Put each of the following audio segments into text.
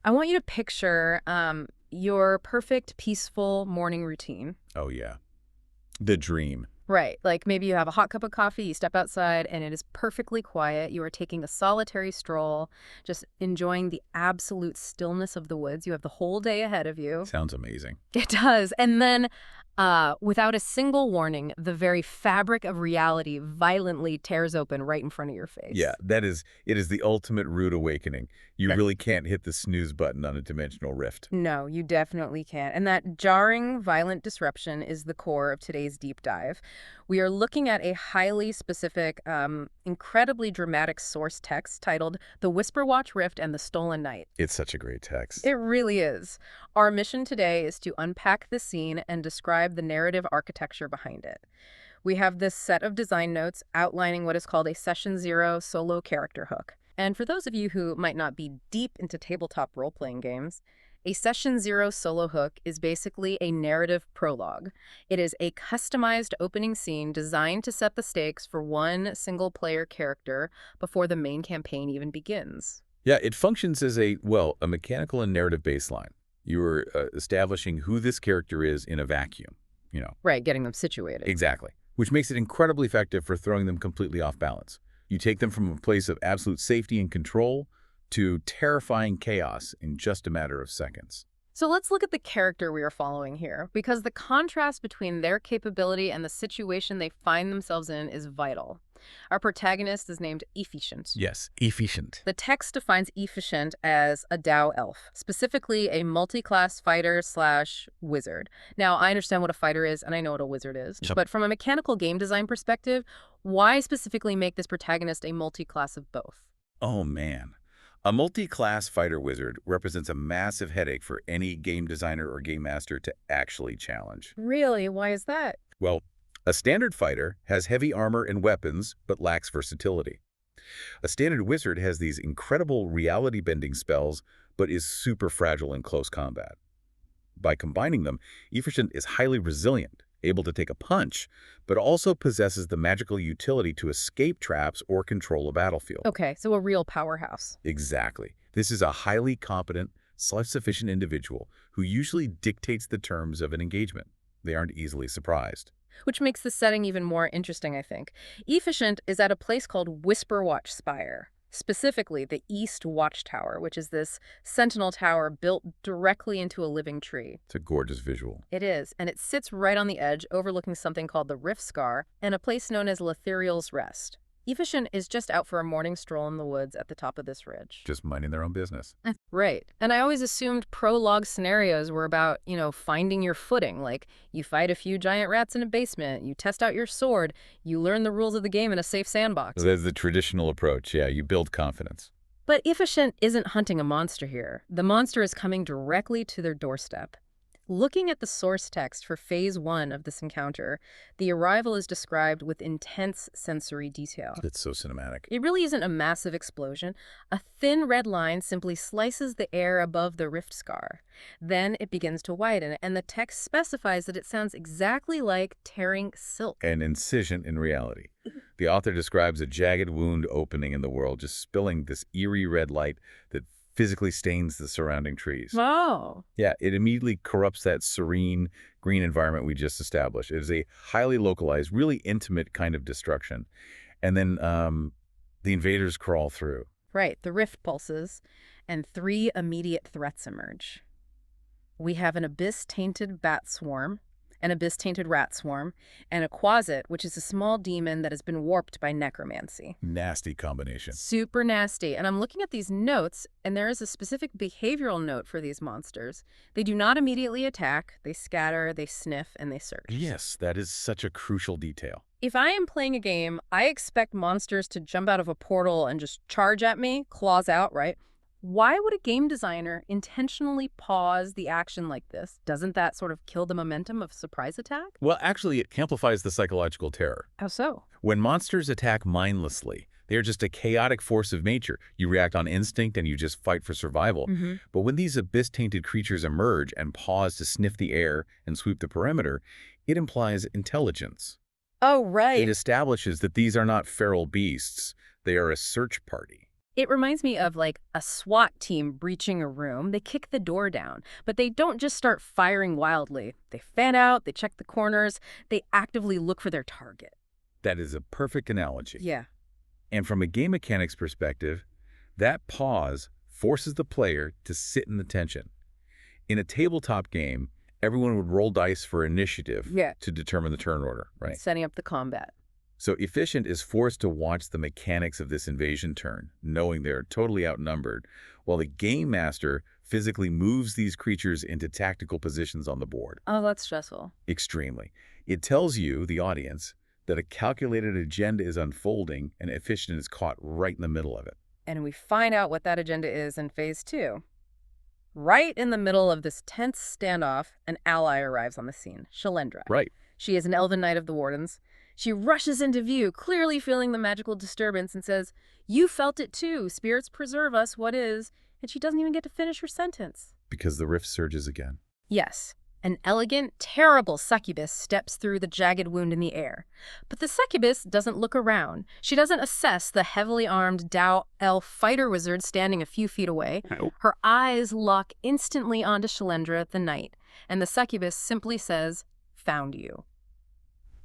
I want you to picture your perfect, peaceful morning routine. Oh, yeah. The dream. Right. Like maybe you have a hot cup of coffee, you step outside, and it is perfectly quiet. You are taking a solitary stroll, just enjoying the absolute stillness of the woods. You have the whole day ahead of you. Sounds amazing. It does. And then, without a single warning, the very fabric of reality violently tears open right in front of your face. Yeah, it is the ultimate rude awakening. You really can't hit the snooze button on a dimensional rift. No, you definitely can't. And that jarring, violent disruption is the core of today's deep dive. We are looking at a highly specific, incredibly dramatic source text titled The Whisperwatch Rift and the Stolen Night. It's such a great text. It really is. Our mission today is to unpack the scene and describe the narrative architecture behind it. We have this set of design notes outlining what is called a Session Zero solo character hook. And for those of you who might not be deep into tabletop role-playing games, a Session Zero solo hook is basically a narrative prologue. It is a customized opening scene designed to set the stakes for one single-player character before the main campaign even begins. Yeah, it functions as a mechanical and narrative baseline. You are establishing who this character is in a vacuum, you know. Right, getting them situated. Exactly. Which makes it incredibly effective for throwing them completely off balance. You take them from a place of absolute safety and control to terrifying chaos in just a matter of seconds. So let's look at the character we are following here, because the contrast between their capability and the situation they find themselves in is vital. Our protagonist is named Efiishient. Yes, Efiishient. The text defines Efiishient as a Dao elf, specifically a multi-class fighter/wizard. Now, I understand what a fighter is, and I know what a wizard is, Yep. but from a mechanical game design perspective, why specifically make this protagonist a multi-class of both? Oh, man. A multi-class fighter wizard represents a massive headache for any game designer or game master to actually challenge. Really? Why is that? Well, a standard fighter has heavy armor and weapons, but lacks versatility. A standard wizard has these incredible reality-bending spells, but is super fragile in close combat. By combining them, Efiishient is highly resilient, able to take a punch, but also possesses the magical utility to escape traps or control a battlefield. Okay, so a real powerhouse. Exactly. This is a highly competent, self-sufficient individual who usually dictates the terms of an engagement. They aren't easily surprised. Which makes the setting even more interesting, I think. Efiishient is at a place called Whisperwatch Spire, specifically the East Watchtower, which is this sentinel tower built directly into a living tree. It's a gorgeous visual. It is, and it sits right on the edge overlooking something called the Rift Scar and a place known as Letheriel's Rest. Efiishient is just out for a morning stroll in the woods at the top of this ridge. Just minding their own business. Right. And I always assumed prologue scenarios were about, finding your footing. Like, you fight a few giant rats in a basement, you test out your sword, you learn the rules of the game in a safe sandbox. That's the traditional approach. Yeah, you build confidence. But Efiishient isn't hunting a monster here. The monster is coming directly to their doorstep. Looking at the source text for Phase 1 of this encounter, the arrival is described with intense sensory detail. It's so cinematic. It really isn't a massive explosion. A thin red line simply slices the air above the rift scar. Then it begins to widen, and the text specifies that it sounds exactly like tearing silk. An incision in reality. The author describes a jagged wound opening in the world, just spilling this eerie red light that physically stains the surrounding trees. Wow. Yeah, it immediately corrupts that serene green environment we just established. It is a highly localized, really intimate kind of destruction. And then the invaders crawl through. Right, the rift pulses, and 3 immediate threats emerge. We have an abyss-tainted bat swarm, an abyss-tainted rat swarm, and a quasit, which is a small demon that has been warped by necromancy. Nasty combination. Super nasty. And I'm looking at these notes, and there is a specific behavioral note for these monsters. They do not immediately attack. They scatter, they sniff, and they search. Yes, that is such a crucial detail. If I am playing a game, I expect monsters to jump out of a portal and just charge at me, claws out, right? Why would a game designer intentionally pause the action like this? Doesn't that sort of kill the momentum of surprise attack? Well, actually, it amplifies the psychological terror. How so? When monsters attack mindlessly, they are just a chaotic force of nature. You react on instinct and you just fight for survival. But when these abyss-tainted creatures emerge and pause to sniff the air and sweep the perimeter, it implies intelligence. Oh, right. It establishes that these are not feral beasts. They are a search party. It reminds me of like a SWAT team breaching a room. They kick the door down, but they don't just start firing wildly. They fan out, they check the corners, they actively look for their target. That is a perfect analogy. Yeah. And from a game mechanics perspective, that pause forces the player to sit in the tension. In a tabletop game, everyone would roll dice for initiative Yeah. to determine the turn order, right? Setting up the combat. So Efficient is forced to watch the mechanics of this invasion turn, knowing they're totally outnumbered, while the game master physically moves these creatures into tactical positions on the board. Oh, that's stressful. Extremely. It tells you, the audience, that a calculated agenda is unfolding and Efficient is caught right in the middle of it. And we find out what that agenda is in phase 2. Right in the middle of this tense standoff, an ally arrives on the scene, Shalendra. Right. She is an elven knight of the Wardens. She rushes into view, clearly feeling the magical disturbance, and says, "You felt it too. Spirits preserve us, what is?" And she doesn't even get to finish her sentence. Because the rift surges again. Yes, an elegant, terrible succubus steps through the jagged wound in the air. But the succubus doesn't look around. She doesn't assess the heavily armed Dao elf fighter wizard standing a few feet away. Nope. Her eyes lock instantly onto Shalendra, the knight, and the succubus simply says, "Found you."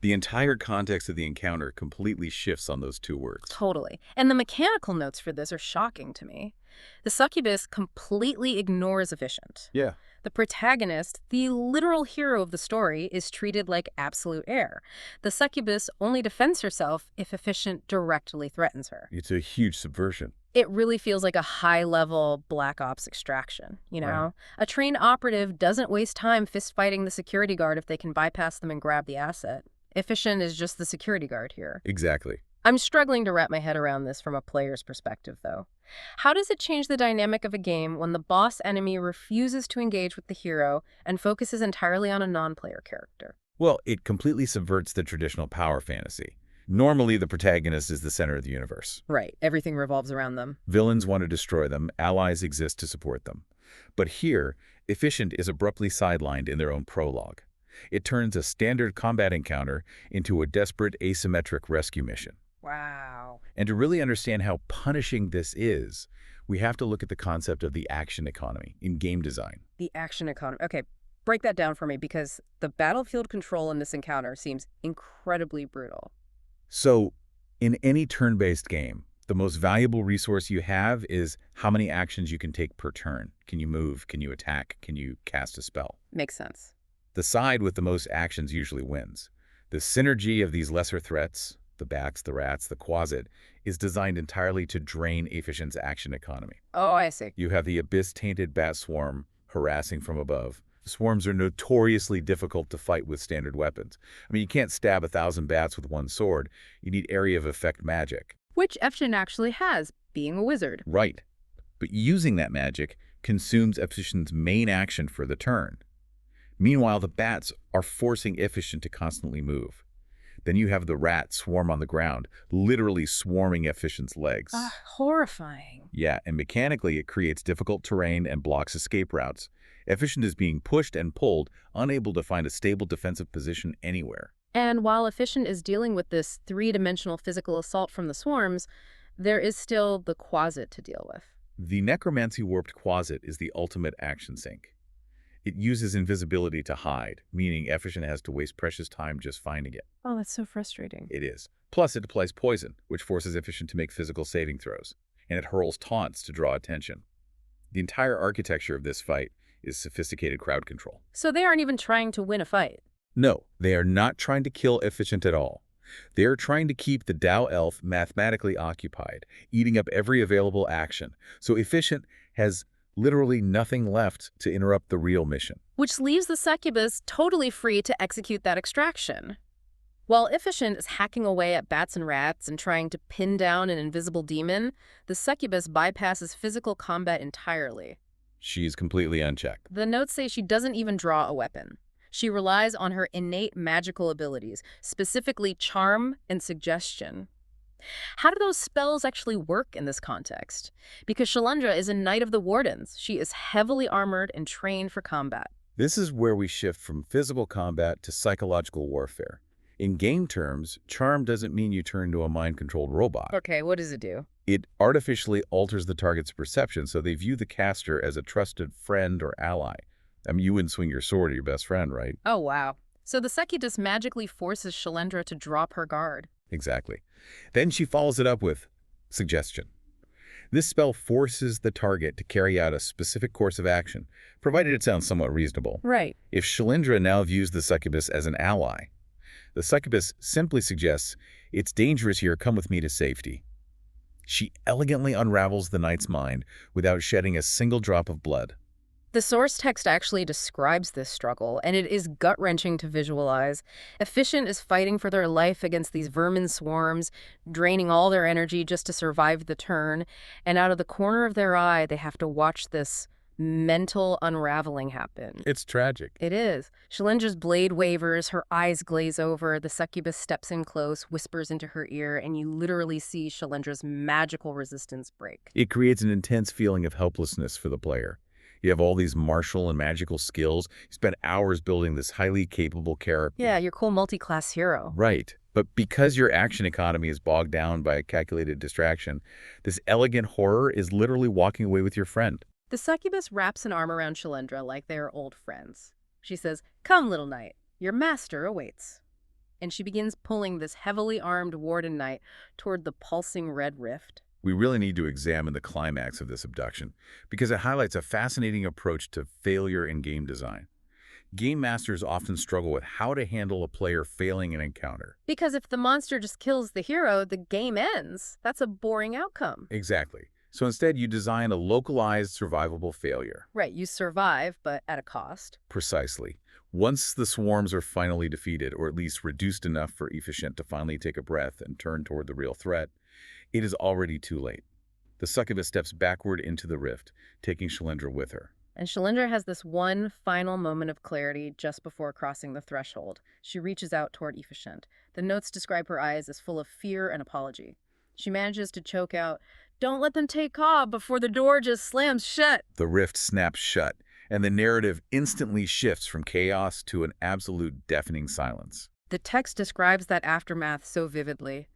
The entire context of the encounter completely shifts on those two words. Totally. And the mechanical notes for this are shocking to me. The succubus completely ignores Efficient. Yeah. The protagonist, the literal hero of the story, is treated like absolute air. The succubus only defends herself if Efficient directly threatens her. It's a huge subversion. It really feels like a high-level Black Ops extraction, you know? Right. A trained operative doesn't waste time fist-fighting the security guard if they can bypass them and grab the asset. Efficient is just the security guard here. Exactly. I'm struggling to wrap my head around this from a player's perspective, though. How does it change the dynamic of a game when the boss enemy refuses to engage with the hero and focuses entirely on a non-player character? Well, it completely subverts the traditional power fantasy. Normally, the protagonist is the center of the universe. Right. Everything revolves around them. Villains want to destroy them, allies exist to support them. But here, Efficient is abruptly sidelined in their own prologue. It turns a standard combat encounter into a desperate asymmetric rescue mission. Wow. And to really understand how punishing this is, we have to look at the concept of the action economy in game design. The action economy. Okay, break that down for me, because the battlefield control in this encounter seems incredibly brutal. So, in any turn-based game, the most valuable resource you have is how many actions you can take per turn. Can you move? Can you attack? Can you cast a spell? Makes sense. The side with the most actions usually wins. The synergy of these lesser threats, the bats, the rats, the quasit, is designed entirely to drain Efficient's action economy. Oh, I see. You have the abyss-tainted bat swarm harassing from above. Swarms are notoriously difficult to fight with standard weapons. I mean, you can't stab 1,000 bats with one sword. You need area of effect magic. Which Efficient actually has, being a wizard. Right. But using that magic consumes Efficient's main action for the turn. Meanwhile, the bats are forcing Efficient to constantly move. Then you have the rat swarm on the ground, literally swarming Efficient's legs. Horrifying. Yeah, and mechanically it creates difficult terrain and blocks escape routes. Efficient is being pushed and pulled, unable to find a stable defensive position anywhere. And while Efficient is dealing with this three-dimensional physical assault from the swarms, there is still the quasit to deal with. The necromancy-warped quasit is the ultimate action sink. It uses invisibility to hide, meaning Efficient has to waste precious time just finding it. Oh, that's so frustrating. It is. Plus, it applies poison, which forces Efficient to make physical saving throws, and it hurls taunts to draw attention. The entire architecture of this fight is sophisticated crowd control. So they aren't even trying to win a fight. No, they are not trying to kill Efficient at all. They are trying to keep the Dao elf mathematically occupied, eating up every available action, so Efficient has literally nothing left to interrupt the real mission. Which leaves the succubus totally free to execute that extraction. While Efficient is hacking away at bats and rats and trying to pin down an invisible demon, the succubus bypasses physical combat entirely. She's completely unchecked. The notes say she doesn't even draw a weapon. She relies on her innate magical abilities, specifically charm and suggestion. How do those spells actually work in this context? Because Shalendra is a knight of the Wardens. She is heavily armored and trained for combat. This is where we shift from physical combat to psychological warfare. In game terms, charm doesn't mean you turn into a mind-controlled robot. Okay, what does it do? It artificially alters the target's perception so they view the caster as a trusted friend or ally. I mean, you wouldn't swing your sword at your best friend, right? Oh, wow. So the succubus magically forces Shalendra to drop her guard. Exactly. Then she follows it up with suggestion. This spell forces the target to carry out a specific course of action, provided it sounds somewhat reasonable. Right. If Shalendra now views the succubus as an ally, the succubus simply suggests, "It's dangerous here, come with me to safety." She elegantly unravels the knight's mind without shedding a single drop of blood. The source text actually describes this struggle, and it is gut-wrenching to visualize. Efiishient is fighting for their life against these vermin swarms, draining all their energy just to survive the turn, and out of the corner of their eye, they have to watch this mental unraveling happen. It's tragic. It is. Shalendra's blade wavers, her eyes glaze over, the succubus steps in close, whispers into her ear, and you literally see Shalendra's magical resistance break. It creates an intense feeling of helplessness for the player. You have all these martial and magical skills. You spend hours building this highly capable character. Yeah, your cool multi-class hero. Right. But because your action economy is bogged down by a calculated distraction, this elegant horror is literally walking away with your friend. The succubus wraps an arm around Shalendra like they are old friends. She says, "Come, little knight, your master awaits." And she begins pulling this heavily armed warden knight toward the pulsing red rift. We really need to examine the climax of this abduction because it highlights a fascinating approach to failure in game design. Game masters often struggle with how to handle a player failing an encounter. Because if the monster just kills the hero, the game ends. That's a boring outcome. Exactly. So instead, you design a localized, survivable failure. Right, you survive, but at a cost. Precisely. Once the swarms are finally defeated, or at least reduced enough for Efiishient to finally take a breath and turn toward the real threat, it is already too late. The succubus steps backward into the rift, taking Shalendra with her. And Shalendra has this one final moment of clarity just before crossing the threshold. She reaches out toward Efiishient. The notes describe her eyes as full of fear and apology. She manages to choke out, "Don't let them take Cobb before the door just slams shut." The rift snaps shut, and the narrative instantly shifts from chaos to an absolute deafening silence. The text describes that aftermath so vividly.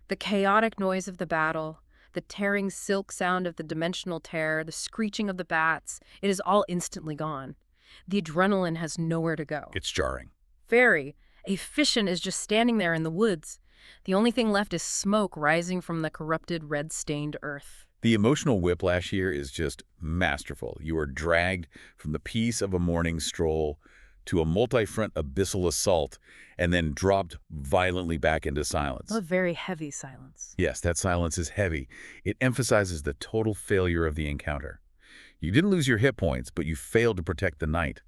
The chaotic noise of the battle, the tearing silk sound of the dimensional tear, the screeching of the bats, it is all instantly gone. The adrenaline has nowhere to go. It's jarring. Very. Efiishient is just standing there in the woods. The only thing left is smoke rising from the corrupted, red-stained earth. The emotional whiplash here is just masterful. You are dragged from the peace of a morning stroll to a multi-front abyssal assault and then dropped violently back into silence. A very heavy silence. Yes, that silence is heavy. It emphasizes the total failure of the encounter. You didn't lose your hit points, but you failed to protect the knight.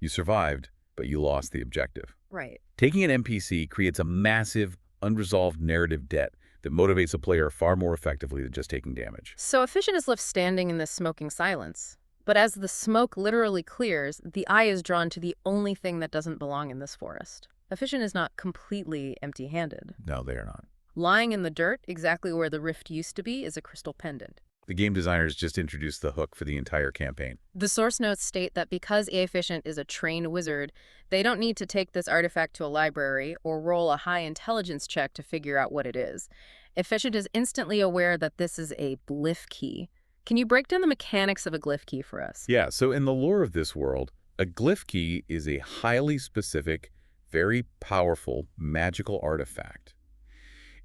You survived, but you lost the objective. Right. Taking an NPC creates a massive, unresolved narrative debt that motivates a player far more effectively than just taking damage. So Efiishient is left standing in this smoking silence. But as the smoke literally clears, the eye is drawn to the only thing that doesn't belong in this forest. Efiishient is not completely empty-handed. No, they are not. Lying in the dirt, exactly where the rift used to be, is a crystal pendant. The game designers just introduced the hook for the entire campaign. The source notes state that because Efiishient is a trained wizard, they don't need to take this artifact to a library or roll a high intelligence check to figure out what it is. Efiishient is instantly aware that this is a glyph key. Can you break down the mechanics of a glyph key for us? Yeah, so in the lore of this world, a glyph key is a highly specific, very powerful magical artifact.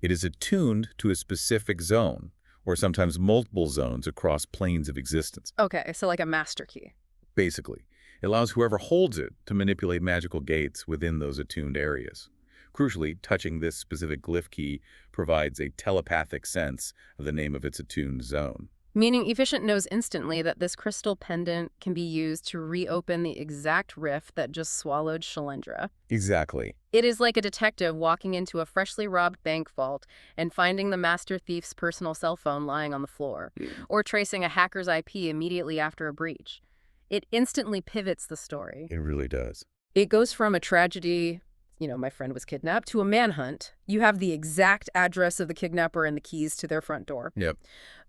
It is attuned to a specific zone, or sometimes multiple zones across planes of existence. Okay, so like a master key. Basically, it allows whoever holds it to manipulate magical gates within those attuned areas. Crucially, touching this specific glyph key provides a telepathic sense of the name of its attuned zone. Meaning Efiishient knows instantly that this crystal pendant can be used to reopen the exact rift that just swallowed Shalendra. Exactly. It is like a detective walking into a freshly robbed bank vault and finding the master thief's personal cell phone lying on the floor, or tracing a hacker's IP immediately after a breach. It instantly pivots the story. It really does. It goes from a tragedy, my friend was kidnapped, to a manhunt. You have the exact address of the kidnapper and the keys to their front door. Yep.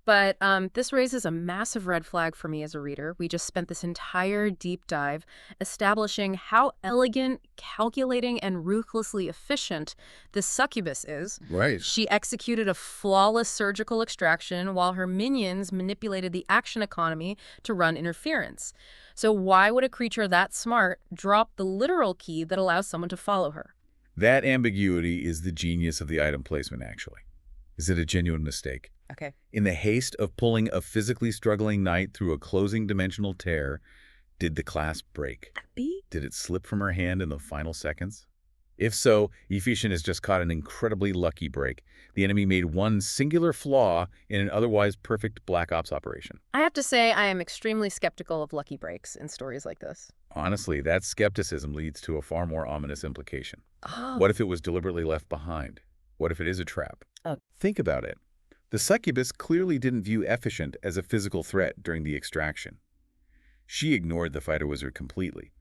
But this raises a massive red flag for me as a reader. We just spent this entire deep dive establishing how elegant, calculating, and ruthlessly efficient this succubus is. Right. She executed a flawless surgical extraction while her minions manipulated the action economy to run interference. So why would a creature that smart drop the literal key that allows someone to follow her? That ambiguity is the genius of the item placement, actually. Is it a genuine mistake? Okay. In the haste of pulling a physically struggling knight through a closing dimensional tear, did the clasp break? B? Did it slip from her hand in the final seconds? If so, Efiishient has just caught an incredibly lucky break. The enemy made one singular flaw in an otherwise perfect Black Ops operation. I have to say I am extremely skeptical of lucky breaks in stories like this. Honestly, that skepticism leads to a far more ominous implication. Oh. What if it was deliberately left behind? What if it is a trap? Oh. Think about it. The succubus clearly didn't view Efiishient as a physical threat during the extraction. She ignored the fighter wizard completely.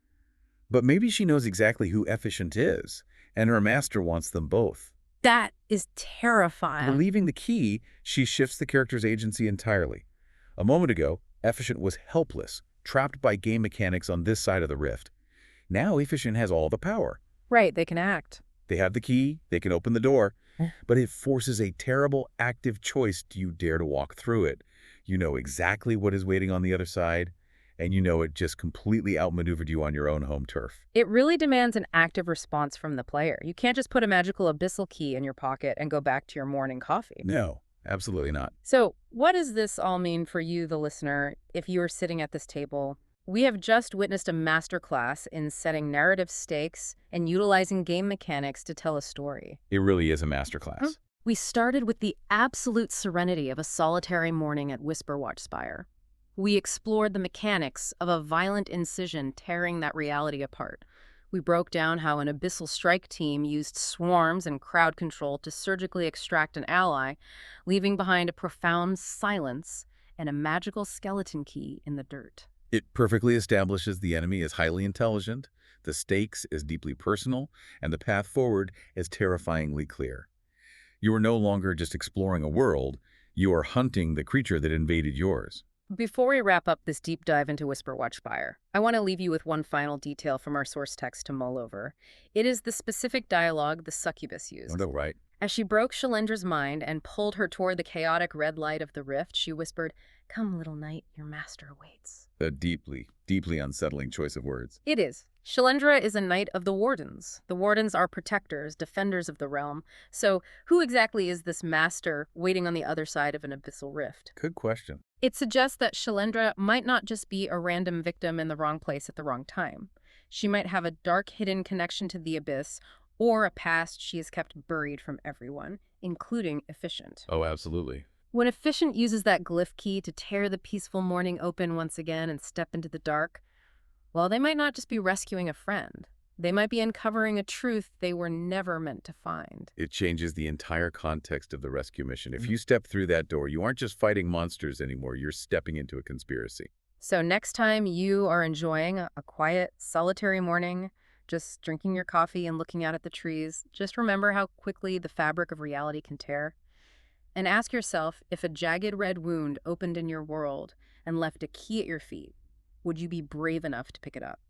But maybe she knows exactly who Efiishient is, and her master wants them both. That is terrifying. Believing the key, she shifts the character's agency entirely. A moment ago, Efiishient was helpless, trapped by game mechanics on this side of the rift. Now Efiishient has all the power. Right, they can act. They have the key, they can open the door, but it forces a terrible active choice. Do you dare to walk through it? You know exactly what is waiting on the other side, and you know it just completely outmaneuvered you on your own home turf. It really demands an active response from the player. You can't just put a magical abyssal key in your pocket and go back to your morning coffee. No, absolutely not. So, what does this all mean for you, the listener, if you are sitting at this table? We have just witnessed a masterclass in setting narrative stakes and utilizing game mechanics to tell a story. It really is a masterclass. We started with the absolute serenity of a solitary morning at Whisperwatch Spire. We explored the mechanics of a violent incision tearing that reality apart. We broke down how an abyssal strike team used swarms and crowd control to surgically extract an ally, leaving behind a profound silence and a magical skeleton key in the dirt. It perfectly establishes the enemy as highly intelligent, the stakes as deeply personal, and the path forward as terrifyingly clear. You are no longer just exploring a world, you are hunting the creature that invaded yours. Before we wrap up this deep dive into Whisperwatch Spire, I want to leave you with one final detail from our source text to mull over. It is the specific dialogue the succubus used. Oh, right. As she broke Shalendra's mind and pulled her toward the chaotic red light of the rift, she whispered, "Come, little knight, your master awaits." A deeply, deeply unsettling choice of words. It is. Shalendra is a knight of the Wardens. The Wardens are protectors, defenders of the realm. So who exactly is this master waiting on the other side of an abyssal rift? Good question. It suggests that Shalendra might not just be a random victim in the wrong place at the wrong time. She might have a dark hidden connection to the abyss or a past she has kept buried from everyone, including Efiishient. Oh, absolutely. When Efiishient uses that glyph key to tear the peaceful morning open once again and step into the dark, well, they might not just be rescuing a friend. They might be uncovering a truth they were never meant to find. It changes the entire context of the rescue mission. If you step through that door, you aren't just fighting monsters anymore, you're stepping into a conspiracy. So next time you are enjoying a quiet, solitary morning, just drinking your coffee and looking out at the trees, just remember how quickly the fabric of reality can tear. And ask yourself, if a jagged red wound opened in your world and left a key at your feet, would you be brave enough to pick it up?